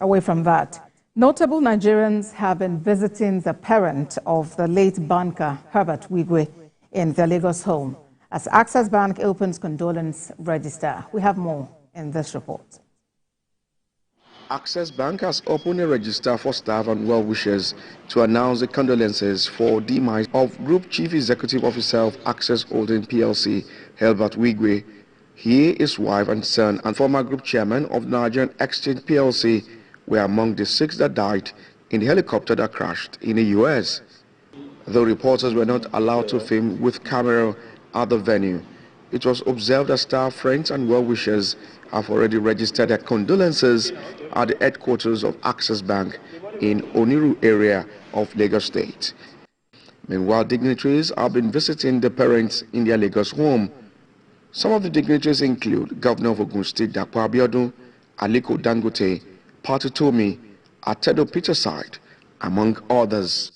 Away from that, notable Nigerians have been visiting the parent of the late banker, Herbert Wigwe, in their Lagos home as Access Bank opens condolence register. We have more in this report. Access Bank has opened a register for staff and well-wishers to announce the condolences for demise of Group Chief Executive Officer of Access Holding PLC, Herbert Wigwe. He, his wife and son, and former Group Chairman of Nigerian Exchange PLC were among the 6 that died in the helicopter that crashed in the U.S. Though reporters were not allowed to film with camera at the venue, it was observed that staff, friends, and well-wishers have already registered their condolences at the headquarters of Access Bank in Oniru area of Lagos State. Meanwhile, dignitaries have been visiting the parents in their Lagos home. Some of the dignitaries include Governor of Ogun State Dapo Abiodun, Aliko Dangote, Patu Tomi, Atedo Peterside, among others.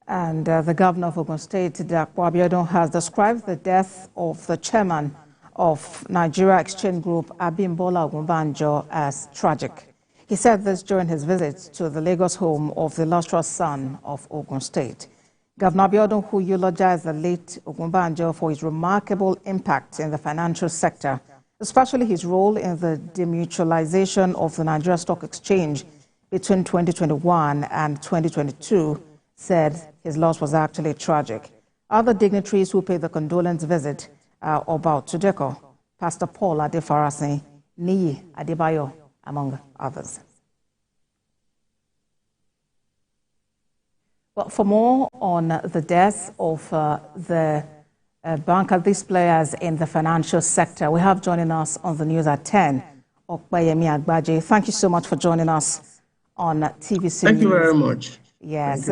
And the governor of Ogun State, Dapo Abiodun, has described the death of the chairman of Nigeria Exchange Group, Abimbola Ogunbanjo, as tragic. He said this during his visit to the Lagos home of the illustrious son of Ogun State. Governor Abiodun, who eulogized the late Ogunbanjo for his remarkable impact in the financial sector, especially his role in the demutualization of the Nigeria Stock Exchange between 2021 and 2022, said his loss was actually tragic. Other dignitaries who paid the condolence visit are about Tudeko, Pastor Paul Adefarasi, Niyi Adebayo, among others. Well, for more on the death of the banker, these players in the financial sector, we have joining us on the news at 10, Okpayemi Agbaje. Thank you so much for joining us on TVC News. Thank you very much. Yes.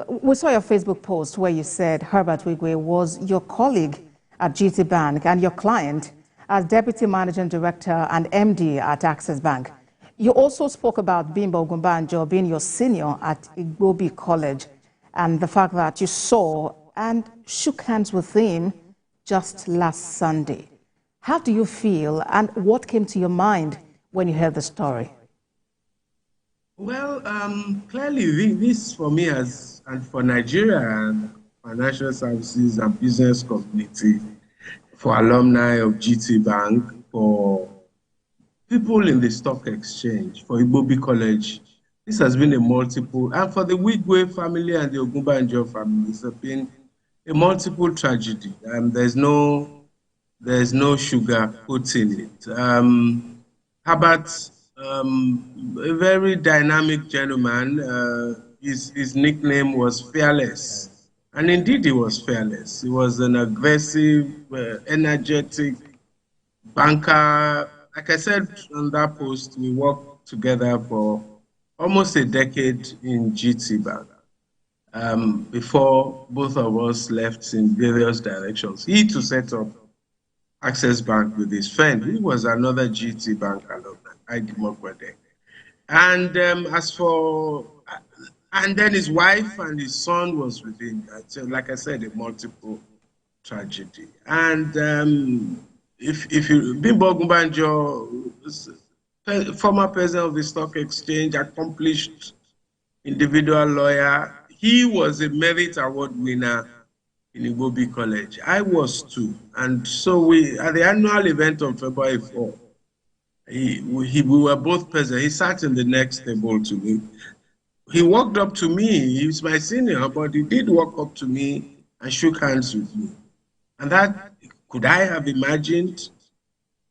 We saw your Facebook post where you said Herbert Wigwe was your colleague at GT Bank and your client as Deputy Managing Director and MD at Access Bank. You also spoke about Bimbo Ogunbanjo being your senior at Igbobi College and the fact that you saw and shook hands with him just last Sunday. How do you feel and what came to your mind when you heard the story? Well, clearly this for me and for Nigeria and financial services and business community, for alumni of GT Bank, for people in the stock exchange, for Igbobi College, this has been a multiple, and for the Wigwe family and the Ogunbanjo family, it's been a multiple tragedy. There's no sugar put in it. Herbert, a very dynamic gentleman. His nickname was Fearless, and indeed he was fearless. He was an aggressive, energetic banker. Like I said on that post, we worked together for almost a decade in GT Bank before both of us left in various directions. He to set up Access Bank with his friend, who was another GT Bank alumni, Idimokwede. And and then his wife and his son was with him. So, like I said, a multiple tragedy. And if you, Bimbo Ogunbanjo, former president of the stock exchange, accomplished individual lawyer, he was a merit award winner in Igbobi College. I was too. And so we, at the annual event on February 4, we were both present. He sat in the next table to me. He walked up to me. He was my senior, but he did walk up to me and shook hands with me. And that, could I have imagined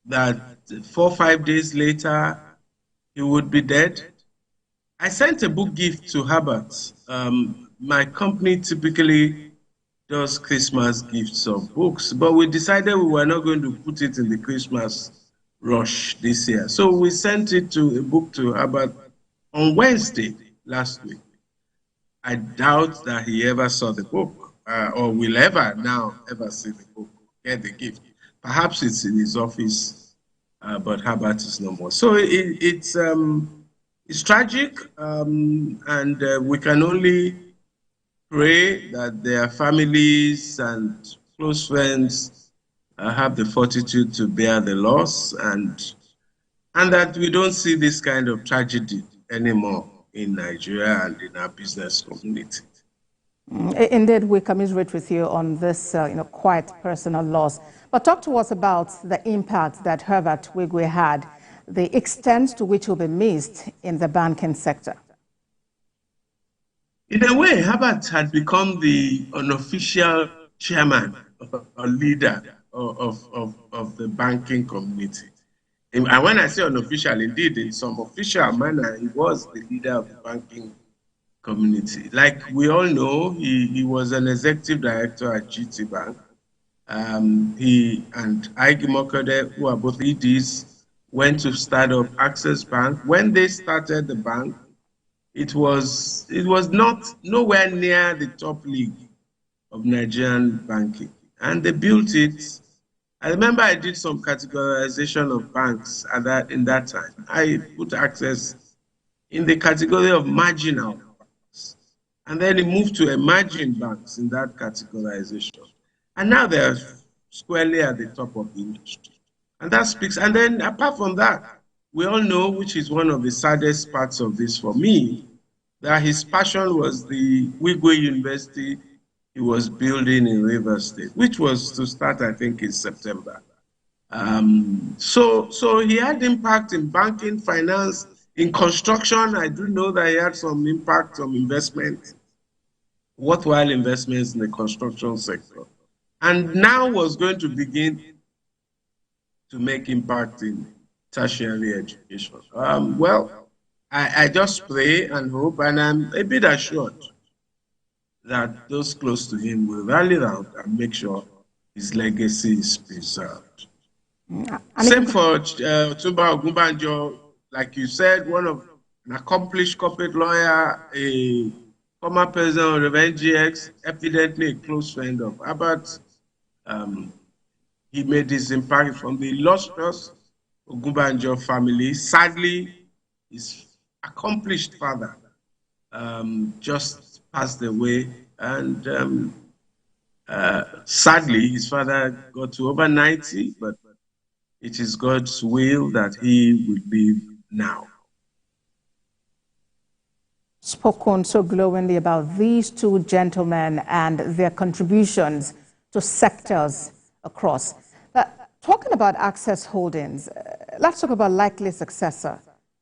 that 4 or 5 days later, he would be dead? I sent a book gift to Herbert. My company typically does Christmas gifts of books, but we decided we were not going to put it in the Christmas rush this year. So we sent a book to Herbert on Wednesday last week. I doubt that he ever saw the book or will ever see the book, get the gift. Perhaps it's in his office, but Herbert is no more. So it's tragic, and we can only pray that their families and close friends have the fortitude to bear the loss and and that we don't see this kind of tragedy anymore in Nigeria and in our business community. Indeed, we commiserate with you on this quite personal loss. But talk to us about the impact that Herbert Wigwe had, the extent to which will be missed in the banking sector. In a way, Herbert had become the unofficial chairman or leader of the banking community. And when I say unofficial, indeed, in some official manner, he was the leader of the banking community. Like we all know, he was an executive director at GT Bank. He and Ige Mokode, who are both EDs, went to start up Access Bank. When they started the bank, it was not nowhere near the top league of Nigerian banking, and they built it. I remember I did some categorization of banks in that time. I put Access in the category of marginal banks, and then it moved to emerging banks in that categorization. And now they're squarely at the top of the industry. And that speaks. And then apart from that, we all know, which is one of the saddest parts of this for me, that his passion was the Wigwe University he was building in Rivers State, which was to start, I think, in September. So he had impact in banking, finance, in construction. I do know that he had some impact on investment, worthwhile investments in the construction sector. And now was going to begin to make impact in tertiary education. Well, I just pray and hope, and I'm a bit assured that those close to him will rally around and make sure his legacy is preserved. Same for Tumba Ogunbanjo, like you said, an accomplished corporate lawyer, a former president of NGX, evidently a close friend of Herbert. He made his impact from the illustrious Ogunbanjo family. Sadly, his accomplished father just passed away, and sadly, his father got to over 90, but it is God's will that he will live now. Spoken so glowingly about these two gentlemen and their contributions to sectors across. Talking about Access Holdings, let's talk about likely successor.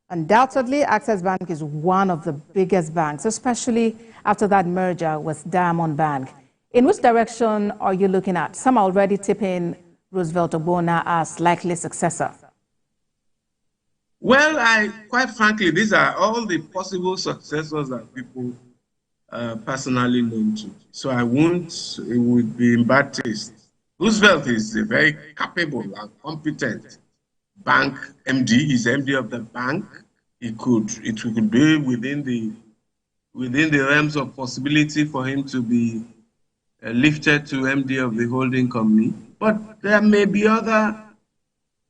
Undoubtedly, Access Bank is one of the biggest banks, especially after that merger with Diamond Bank. In which direction are you looking at? Some are already tipping Roosevelt Ogbonna as likely successor. Well, quite frankly, these are all the possible successors that people personally known to. So it would be in bad taste. Roosevelt is a very capable and competent bank MD. He's MD of the bank. It could be within the realms of possibility for him to be lifted to MD of the holding company. But there may be other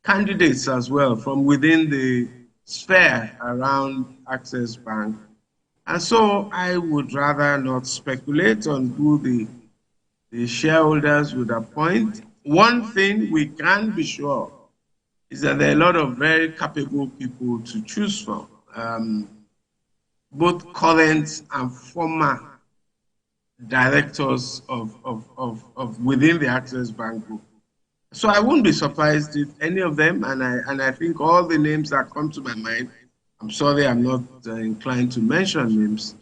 candidates as well from within the sphere around Access Bank. And so I would rather not speculate on who the shareholders would appoint. One thing we can be sure is that there are a lot of very capable people to choose from, both current and former directors of within the Access Bank Group. So I wouldn't be surprised if any of them, and I think all the names that come to my mind, I'm sorry I'm not inclined to mention names,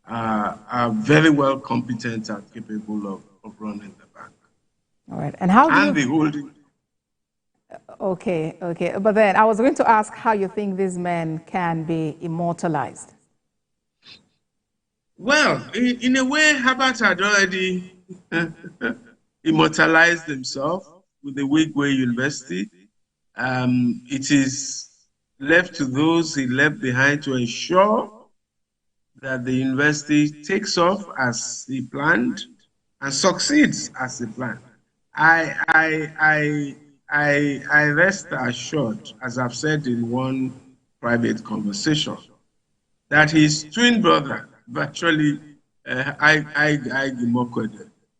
are very well competent and capable of running the bank. All right, and how do the holding. Okay, but then I was going to ask how you think these men can be immortalized. Well, in a way, Herbert had already immortalized himself with the Wigwe University. It is left to those he left behind to ensure that the university takes off as he planned and succeeds as he planned. I rest assured, as I've said in one private conversation, that his twin brother, virtually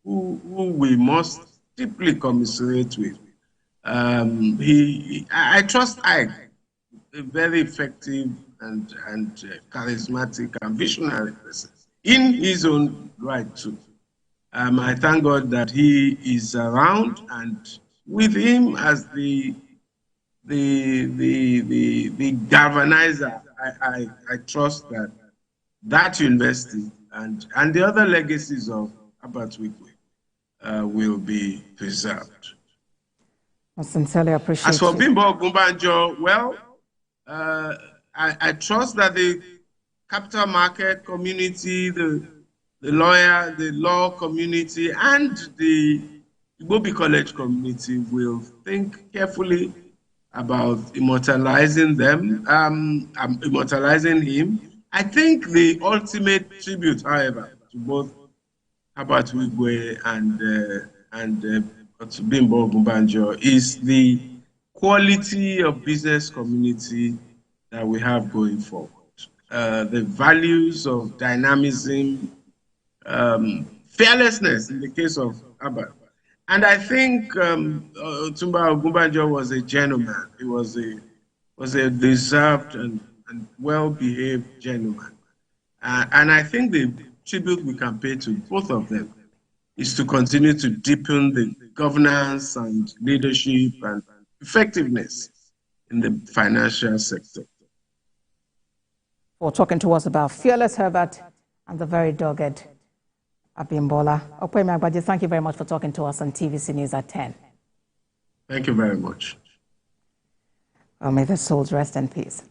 who we must deeply commiserate with. I trust Ike a very effective and charismatic and visionary person in his own right too. I thank God that he is around, and with him as the galvanizer, I trust that university and the other legacies of Herbert Wigwe will be preserved. I sincerely appreciate As for you. Bimbo Ogunbanjo, well, I trust that the capital market community, the law community, and the Igbobi College community will think carefully about immortalizing them, immortalizing him. I think the ultimate tribute, however, to both Herbert Wigwe and to Bimbo Ogunbanjo is the quality of business community that we have going forward. The values of dynamism, fearlessness in the case of Herbert. And I think Otumba Ogunbanjo was a gentleman. He was a deserved and well-behaved gentleman. And I think the tribute we can pay to both of them is to continue to deepen the governance and leadership and effectiveness in the financial sector. For talking to us about fearless Herbert and the very dogged Abimbola. Okwemi Agbaje, thank you very much for talking to us on TVC News at 10. Thank you very much. Well, may the souls rest in peace.